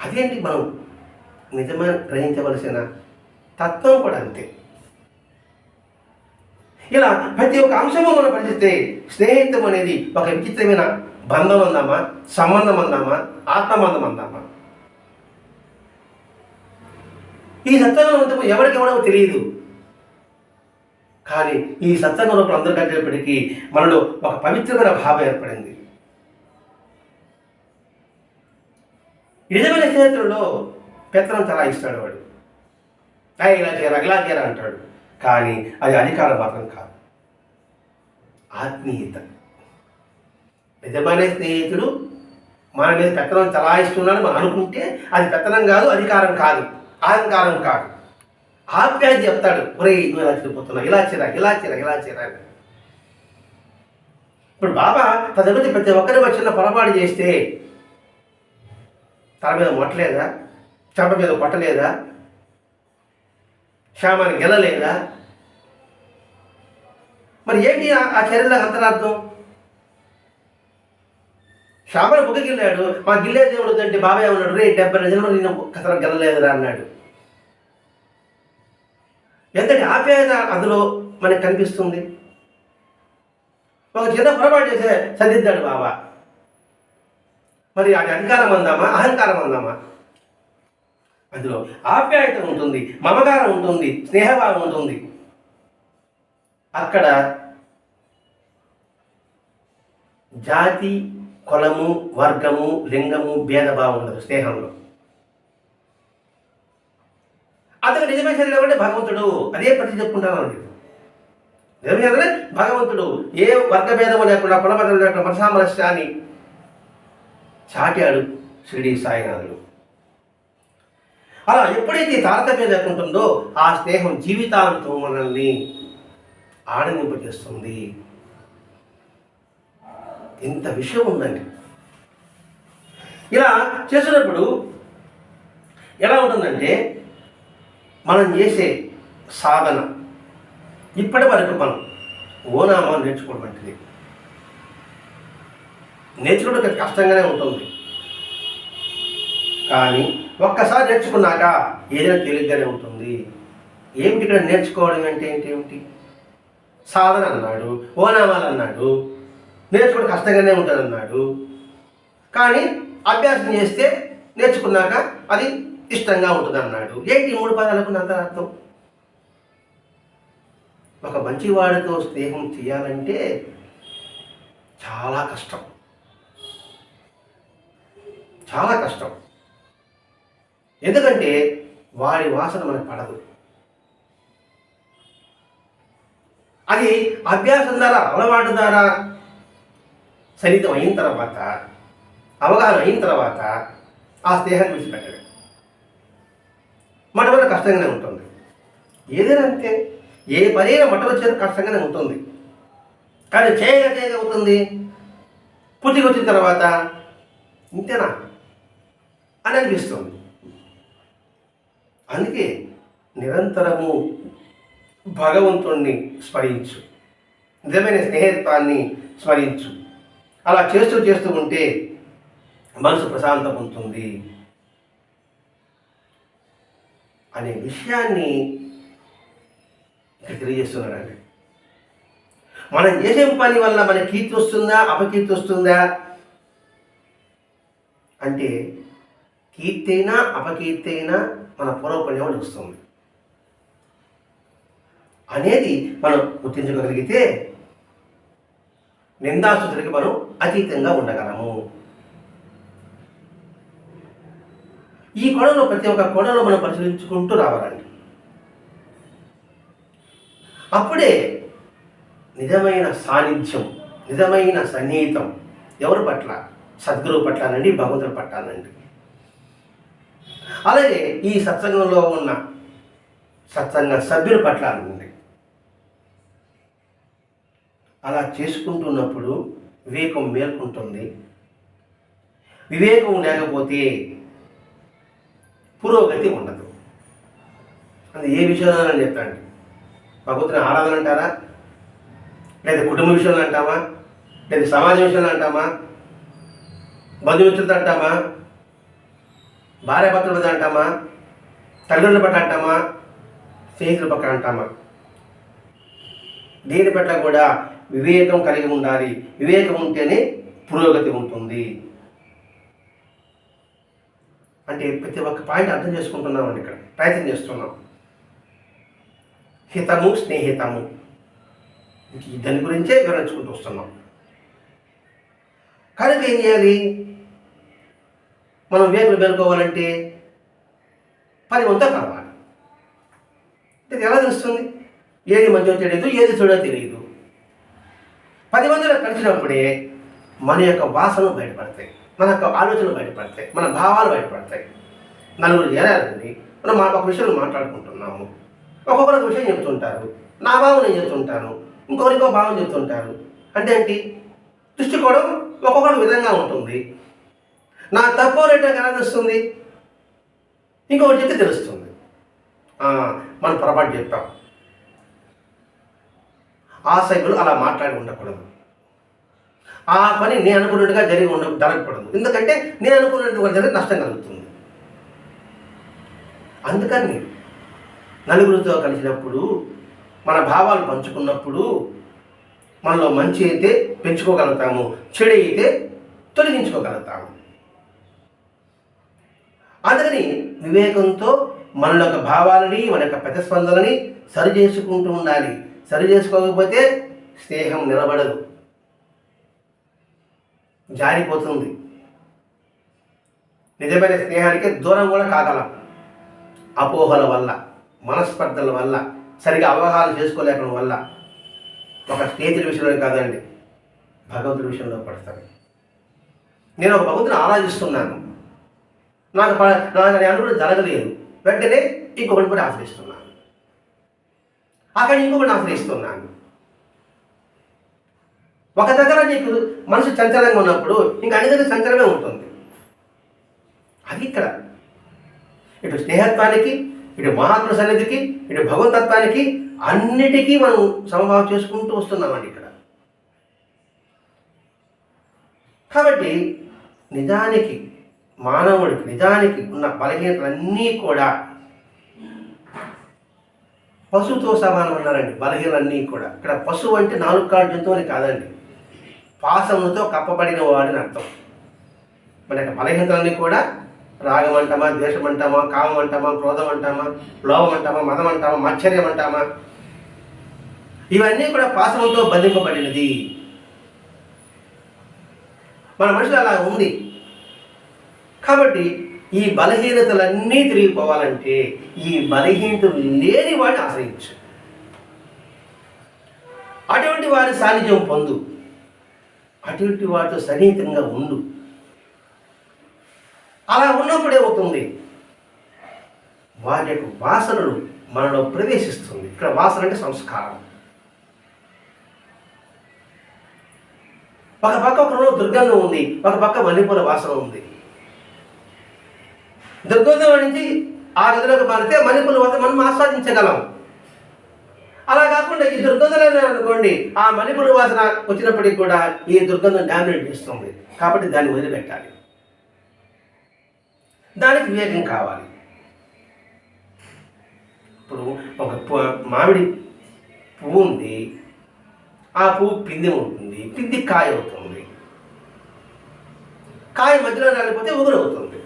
అదేంటి మనం నిజమైన గ్రహించవలసిన తత్వం కూడా అంతే. ఇలా ప్రతి ఒక్క అంశము మనం పరిచిస్తే స్నేహితం అనేది ఒక విచిత్రమైన బంధం అందామా, సంబంధం అందామా, ఆత్మబంధం అందామా? ఈ సత్సంగం ఎవరికెవడో తెలియదు. కానీ ఈ సత్సంగంలో అందరూ కలిసేప్పటికీ మనలో ఒక పవిత్రమైన భావం ఏర్పడింది. నిజమైన స్నేహితుల్లో పెత్తనం చాలా ఇస్తాడు వాడు. ఇలా చేయరా అంటాడు. కానీ అది అధికారం మాత్రం కాదు, ఆత్మీయత. నిజమైన స్నేహితుడు మన మీద పెత్తనం చలాయిస్తున్నాడు మనం అనుకుంటే అది పెత్తనం కాదు, అధికారం కాదు, అహంకారం కాదు. ఆప్యాయత చెప్తాడు, ఒరే నువ్వు ఇలా చెడిపోతున్నావు, ఇలా చేరా. ఇప్పుడు బాబా తన దగ్గర ప్రతి ఒక్కరి చిన్న పొరపాటు చేస్తే తల మీద మొట్టలేదా, చెంప మీద కొట్టలేదా, శ్యామాన్ని గెలలేదా? మరి ఏంటి ఆ చర్యలో అంతరార్థం? శ్యామను బుగ్గ గిల్లాడు, మా గిల్లే దేవుడు అంటే బాబాయ్ ఉన్నాడు, రే 70 జన్మలు నేను కథలో గెలలేదురా అన్నాడు. ఎంతటి ఆప్యాయత అందులో మనకు కనిపిస్తుంది. ఒక చిన్న పొరపాటు చేసే సరిదిద్దాడు బాబా. మరి అది అధికారం అందామా, అహంకారం అందామా? అందులో ఆప్యాయత ఉంటుంది, మమకారం ఉంటుంది, స్నేహభావం ఉంటుంది. అక్కడ జాతి, కులము, వర్గము, లింగము, భేదభావం ఉండదు స్నేహంలో. అతను నిజమైన శరీరం అంటే భగవంతుడు, అదే ప్రతి చెప్పుకుంటాను. నిజమే భగవంతుడు, ఏ వర్గభేదము లేకుండా, కులమతం లేకుండా మనసామరస్యాన్ని చాటాడు షిరిడి సాయినాథుడు. అలా ఎప్పుడైతే తారతమ్యం లేకుంటుందో ఆ స్నేహం జీవితాంతం మనల్ని ఆనందింపజేస్తుంది. ఇంత విషయం ఉందండి. ఇలా చేసినప్పుడు ఎలా ఉంటుందంటే, మనం చేసే సాధన ఇప్పటి వరకు మనం ఓనామాన్ని నేర్చుకోవడం వంటిది. నేర్చుకోవడం కష్టంగానే ఉంటుంది, కానీ ఒక్కసారి నేర్చుకున్నాక ఏదైనా తేలిగ్గానే ఉంటుంది. ఏమిటి ఇక్కడ నేర్చుకోవడం అంటే ఏమిటి? సాధన అన్నాడు, ఓనామాలు అన్నాడు, నేర్చుకోవడం కష్టంగానే ఉంటుంది అన్నాడు. కానీ అభ్యాసం చేస్తే నేర్చుకున్నాక అది ఇష్టంగా ఉంటుంది అన్నాడు. ఏంటి 3 పదాలకు అంతరార్థం? ఒక మంచివాడితో స్నేహం చేయాలంటే చాలా కష్టం, చాలా కష్టం. ఎందుకంటే వాడి వాసన మనకు పడదు. అది అభ్యాసం ద్వారా, అలవాటు ద్వారా సన్నిహితం అయిన తర్వాత, అవగాహన అయిన తర్వాత ఆ స్నేహాన్ని విడిచిపెట్టడం మొట్టమొదటి కష్టంగానే ఉంటుంది. ఏదైనా అంతే, ఏ పనైనా మొట్టమొదటి కష్టంగానే ఉంటుంది. కానీ చేయగా అవుతుంది. పూర్తిగా వచ్చిన తర్వాత ఇంతేనా అని అనిపిస్తుంది. అందుకే నిరంతరము భగవంతుణ్ణి స్మరించు, నిజమైన స్నేహిత్వాన్ని స్మరించు. అలా చేస్తూ చేస్తూ ఉంటే మనసు ప్రశాంతం ఉంటుంది అనే విషయాన్ని ఇక్కడ తెలియజేస్తున్నాడండి. మనం చేసే పని వల్ల మన కీర్తి వస్తుందా, అపకీర్తి వస్తుందా అంటే, కీర్తి అయినా అపకీర్తి అయినా మన పూర్వపుణ్యం వస్తుంది అనేది మనం గుర్తించగలిగితే నిందాస్తుతులకి మనం అతీతంగా ఉండగలము. ఈ కోణంలో ప్రతి ఒక్క కోణంలో మనం పరిశీలించుకుంటూ రావాలండి. అప్పుడే నిజమైన సాన్నిధ్యం, నిజమైన సన్నిహితం ఎవరి పట్ల? సద్గురువు పట్లానండి, భగవంతుడి పట్టానండి. అలాగే ఈ సత్సంగంలో ఉన్న సత్సంగ సభ్యుల పట్ల అనండి. అలా చేసుకుంటున్నప్పుడు వివేకం మేల్కుంటుంది. వివేకం లేకపోతే పురోగతి ఉండదు. అది ఏ విషయంలో చెప్తాండి. భగవంతుని ఆరాధన అంటారా, లేదా కుటుంబ విషయంలో అంటామా, లేదా సమాజ విషయంలో అంటామా, బంధుమిత్రులతో అంటామా, భార్యాభర్తల మీద అంటామా, తల్లిదండ్రుల పట్ల అంటామా, స్నేహితుల పట్ల అంటామా? దీని పట్ల కూడా వివేకం కలిగి ఉండాలి. వివేకం ఉంటేనే పురోగతి ఉంటుంది. అంటే ప్రతి ఒక్క పాయింట్ అర్థం చేసుకుంటున్నామండి. ఇక్కడ ప్రయత్నం చేస్తున్నాం. హితము, స్నేహితము, దాని గురించే వివరించుకుంటూ వస్తున్నాం. కనుక ఏం చేయాలి? మనం వివేకులు మేలుకోవాలంటే 10 మందితో కలవాలి. ఇది ఎలా తెలుస్తుంది? ఏది మంచో తెలియదు, ఏది చూడో తెలియదు. 10 మందిలో కలిసినప్పుడే మన యొక్క వాసనలు బయటపడతాయి, మన యొక్క ఆలోచనలు బయటపడతాయి, మన భావాలు బయటపడతాయి. నలుగురు చేరాలండి, మనం ఒక విషయం మాట్లాడుకుంటున్నాము. ఒక్కొక్కరు విషయం చెప్తుంటారు, నా భావం నేను చెప్తుంటాను, ఇంకొకరికో భావం చెప్తుంటారు. అంటే ఏంటి? దృష్టికోణం ఒక్కొక్కటి విధంగా ఉంటుంది. నా తప్పు రేటు ఎలా తెలుస్తుంది? ఇంకొకటి చెప్తే తెలుస్తుంది. మనం పొరపాటు చెప్పాం. ఆ సైకిల్ అలా మాట్లాడి ఉండకూడదు. ఆ పని నేను అనుకున్నట్టుగా జరగకూడదు. ఎందుకంటే నేను అనుకున్నట్టుగా జరిగితే నష్టం కలుగుతుంది. అందుకని నలుగురితో కలిసినప్పుడు, మన భావాలు పంచుకున్నప్పుడు మనలో మంచి అయితే పెంచుకోగలుగుతాము, చెడు అయితే తొలగించుకోగలుగుతాము. అందుకని వివేకంతో మన యొక్క భావాలని, మన యొక్క ప్రతిస్పందనని సరి చేసుకుంటూ ఉండాలి. సరి చేసుకోకపోతే స్నేహం నిలబడదు, జారిపోతుంది. నిజమైన స్నేహానికి దూరం కూడా కాగలం. అపోహల వల్ల, మనస్పర్ధల వల్ల, సరిగా అవగాహన చేసుకోలేకపోవడం వల్ల. ఒక స్నేహితుల విషయంలో కాదండి, భగవంతుడి విషయంలో పడతాను. నేను ఒక భగవంతుని ఆరాధిస్తున్నాను, నాకు అనుకుని జరగలేదు, వెంటనే ఇంకొకటి కూడా ఆశ్రయిస్తున్నాను, అక్కడ ఇంకొకటి ఆశ్రయిస్తున్నాను. ఒక దగ్గర నీకు మనసు చంచలంగా ఉన్నప్పుడు ఇంకా అన్ని దగ్గర చంచలమే ఉంటుంది. అది ఇక్కడ ఇటు స్నేహత్వానికి, ఇటు మహాత్మ సన్నిధికి, ఇటు భగవతత్వానికి అన్నిటికీ మనం సమభావం చేసుకుంటూ వస్తున్నామండి ఇక్కడ. కాబట్టి నిజానికి మానవుడికి నిజానికి ఉన్న బలహీనతలన్నీ కూడా పశువుతో సమానం అన్నారండి. బలహీనలన్నీ కూడా ఇక్కడ పశువు అంటే 4 కాళ్ళ జంతువు అని కాదండి, పాశములతో కప్పబడిన వాడిని అర్థం. మన యొక్క బలహీనతలన్నీ కూడా రాగం అంటామా, ద్వేషం అంటామా, కామం అంటామా, క్రోధం అంటామా, లోభం అంటామా, మదం అంటామా, మాత్సర్యం అంటామా, ఇవన్నీ కూడా పాశంతో బంధింపబడినది. మన మనుషులు అలా ఉంది. కాబట్టి ఈ బలహీనతలన్నీ తిరిగిపోవాలంటే ఈ బలహీనతలు లేని వాడిని ఆశ్రయించు, అటువంటి వారి సాన్నిధ్యం పొందు, అటువంటి వాటితో సన్నిహితంగా ఉండు. అలా ఉన్నప్పుడు ఏమవుతుంది? వాటి యొక్క వాసనలు మనలో ప్రవేశిస్తుంది. ఇక్కడ వాసన అంటే సంస్కారం. ఒక పక్క ఒకరిలో దుర్గంధం ఉంది, ఒక పక్క మల్లెపూల వాసన ఉంది. దుర్గంధం నుంచి ఆ గదిలోకి మారితే మల్లెపూల వాసన మనం ఆస్వాదించగలం. అలా కాకుండా ఈ దుర్గంధం అనుకోండి, ఆ మల్లెపూల వాసన వచ్చినప్పటికీ కూడా ఈ దుర్గంధం డామినేట్ చేస్తుంది. కాబట్టి దాన్ని వదిలిపెట్టాలి. దానికి వివేకం కావాలి. ఇప్పుడు ఒక మామిడి పువ్వు ఉంది, ఆ పువ్వు పిండి ఉంటుంది, పిండి కాయ అవుతుంది, కాయ మధ్యలో రాలిపోతే ఉగురు అవుతుంది.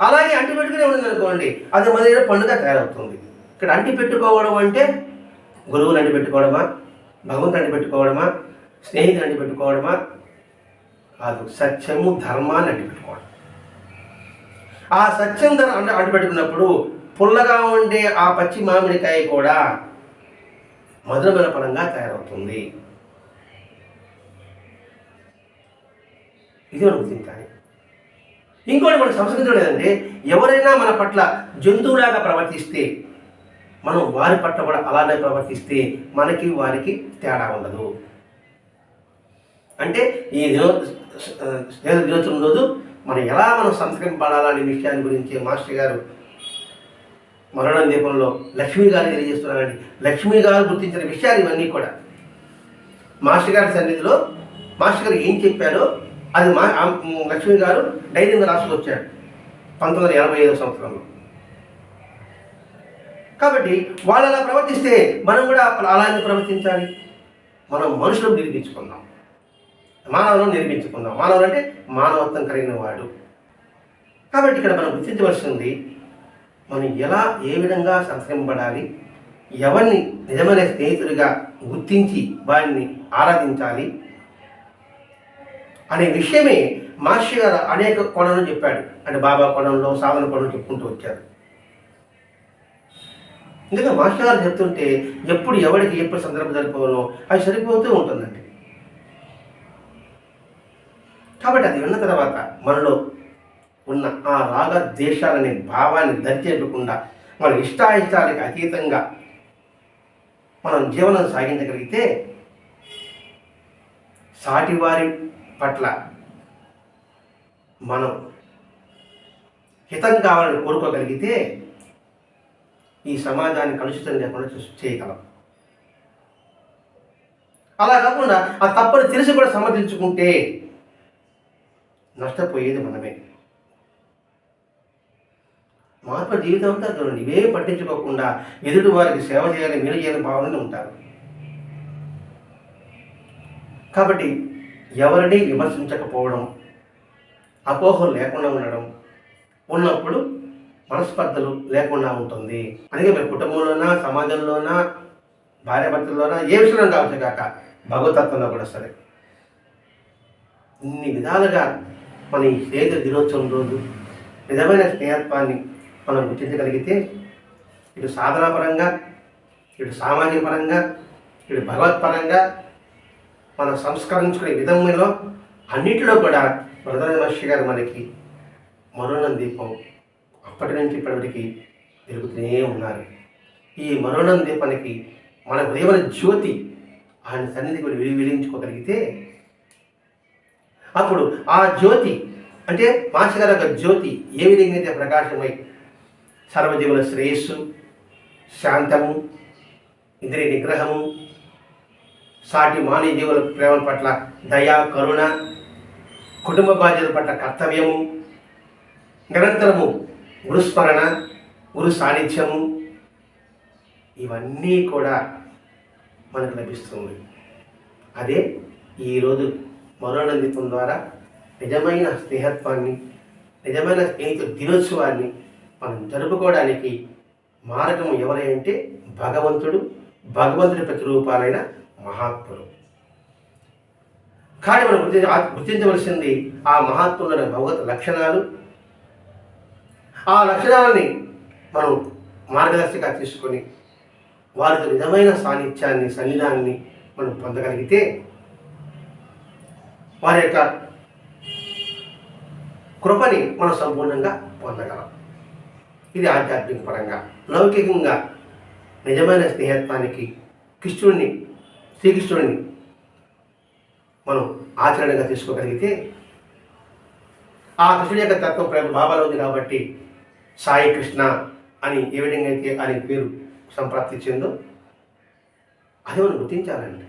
అలాగే అంటి పెట్టుకునే ఉంది అనుకోండి, అది మొదలైన పండుగ తయారవుతుంది. ఇక్కడ అంటి పెట్టుకోవడం అంటే గురువుని అంటి పెట్టుకోవడమా, భగవంతుని అంటి పెట్టుకోవడమా, స్నేహితుని అంటి పెట్టుకోవడమా కాదు, సత్యము ధర్మాన్ని అంటి పెట్టుకోవడం. ఆ సత్యం అంటి పెట్టుకున్నప్పుడు పుల్లగా ఉండే ఆ పచ్చి మామిడికాయ కూడా మధురమైన ఫలంగా తయారవుతుంది. ఇది మనం గుర్తించాలి. ఇంకోటి మనం సంస్కృతిలో లేదంటే, ఎవరైనా మన పట్ల జంతువులాగా ప్రవర్తిస్తే మనం వారి పట్ల కూడా అలానే ప్రవర్తిస్తే మనకి వారికి తేడా ఉండదు. అంటే ఈ స్నేహ దినోత్సవం రోజు మనం ఎలా సంస్కరింపడాలనే విషయాన్ని గురించి మాస్టర్ గారు మరణం దీపంలో లక్ష్మీ గారు తెలియజేస్తున్నారండి. లక్ష్మీ గారు గుర్తించిన విషయాలు ఇవన్నీ కూడా మాస్టర్ గారి సన్నిధిలో మాస్టర్ గారు ఏం చెప్పారో అది లక్ష్మీ గారు ధైర్యంగా రాసుకొచ్చాడు 1985 సంవత్సరంలో. కాబట్టి వాళ్ళు అలా ప్రవర్తిస్తే మనం కూడా అలానే ప్రవర్తించాలి. మనం మనుషులను నిరూపించుకుందాం, మానవులను నిరూపించుకుందాం. మానవులు అంటే మానవత్వం కలిగిన వాడు. కాబట్టి ఇక్కడ మనం గుర్తించవలసింది, మనం ఎలా ఏ విధంగా సంస్కరింపబడాలి, ఎవరిని నిజమైన స్నేహితుడిగా గుర్తించి వారిని ఆరాధించాలి అనే విషయమే మాస్టర్ గారు అనేక కోణంలో చెప్పాడు. అంటే బాబా కోణంలో, సాధన కోణంలో చెప్పుకుంటూ వచ్చారు. ఎందుకంటే మాస్టర్ గారు చెప్తుంటే ఎప్పుడు ఎవరికి ఎప్పుడు సందర్భం సరిపోవాలో అది సరిపోతూ ఉంటుందండి. కాబట్టి అది విన్న తర్వాత మనలో ఉన్న ఆ రాగ ద్వేషాలనే భావాన్ని దరిచేయకుండా మన ఇష్టాయిష్టాలకి అతీతంగా మనం జీవనం సాగించగలిగితే సాటివారి పట్ల మనం హితం కావాలని కోరుకోగలిగితే ఈ సమాజాన్ని కలుషితం లేకుండా చేయగలం. అలా కాకుండా ఆ తప్పని తెలిసి కూడా సమర్థించుకుంటే నష్టపోయేది మనమే. మార్పు జీవితం అంతా చూడండి, ఇవేం పట్టించుకోకుండా ఎదుటి వారికి సేవ చేయాలి, మేలు చేయాలని భావనలో ఉంటారు. కాబట్టి ఎవరిని విమర్శించకపోవడం, అపోహలు లేకుండా ఉండడం, ఉన్నప్పుడు మనస్పర్ధలు లేకుండా ఉంటుంది. అందుకే మరి కుటుంబంలోనా, సమాజంలోనా, భార్యాభర్తల్లోనా, ఏ విషయంలో కావచ్చు కాక భగవతత్వంలో కూడా సరే ఇన్ని విధాలుగా మన ఈ స్నేహితుల దినోత్సవం రోజు నిజమైన స్నేహత్వాన్ని మనం గుర్తించగలిగితే ఇటు సాధనాపరంగా, ఇటు సామాజిక పరంగా, ఇటు భగవత్పరంగా మనం సంస్కరించుకునే విధంలో అన్నిటిలో కూడా వరదరాజ మహర్షి గారు మనకి మరోనం దీపం అప్పటి నుంచి ఇప్పటివరకు వెలుగుతూనే ఉన్నారు. ఈ మరోనం దీపానికి మన హృదయమైన జ్యోతి ఆయన సన్నిధికి వెలిగించుకోగలిగితే అప్పుడు ఆ జ్యోతి అంటే మాస్టర్ గారి యొక్క జ్యోతి ఏ విధంగా అయితే ప్రకాశమై సర్వజీవుల శ్రేయస్సు, శాంతము, ఇంద్రియ నిగ్రహము, సాటి మానవ జీవుల ప్రేమ పట్ల దయా, కరుణ, కుటుంబ బాధ్యతల పట్ల కర్తవ్యము, నిరంతరము గురుస్మరణ, గురు సాన్నిధ్యము, ఇవన్నీ కూడా మనకు లభిస్తుంది. అదే ఈరోజు మరోనం దీపం ద్వారా నిజమైన స్నేహత్వాన్ని, నిజమైన స్నేహితుల దినోత్సవాన్ని మనం జరుపుకోవడానికి మార్గం ఎవరంటే భగవంతుడు, భగవంతుడి ప్రతిరూపాలైన మహాత్ములు. కానీ మనం గుర్తించవలసింది ఆ మహాత్ముల భగవత్ లక్షణాలు. ఆ లక్షణాలని మనం మార్గదర్శిగా తీసుకొని వారితో నిజమైన సాన్నిధ్యాన్ని, సన్నిధానాన్ని మనం పొందగలిగితే వారి యొక్క కృపని మనం సంపూర్ణంగా పొందగలం. ఇది ఆధ్యాత్మిక పరంగా. లౌకికంగా నిజమైన స్నేహత్వానికి శ్రీకృష్ణుడిని మనం ఆచరణగా తీసుకోగలిగితే ఆ కృష్ణుడి యొక్క తత్వం ప్రేమ భావాలు ఉంది కాబట్టి సాయి కృష్ణ అని ఏ విధంగా అయితే ఆయన పేరు సంప్రాప్తించిందో అది మనం గుర్తించాలండి.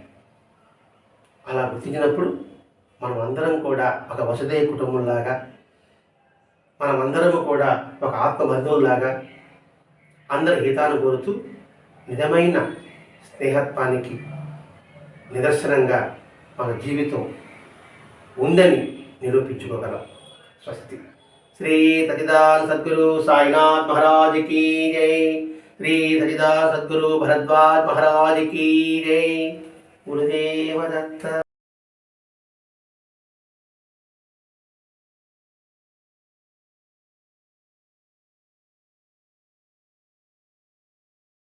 అలా గుర్తించినప్పుడు మనం అందరం కూడా ఒక వసుదైవ కుటుంబంలాగా, మనమందరము కూడా ఒక ఆత్మబంధువులాగా అందరి హితాన్ని కోరుతూ నిజమైన స్నేహత్వానికి నిదర్శనంగా మన జీవితం ఉందని నిరూపించుకోగలం. స్వస్తి. శ్రీ సచ్చిదానంద సద్గురు సాయినాథ్ మహారాజ్ కీ జై. శ్రీ సచ్చిదానంద సద్గురు భరద్వాజ్ మహారాజ్ కీ జై. గురుదేవ దత్త.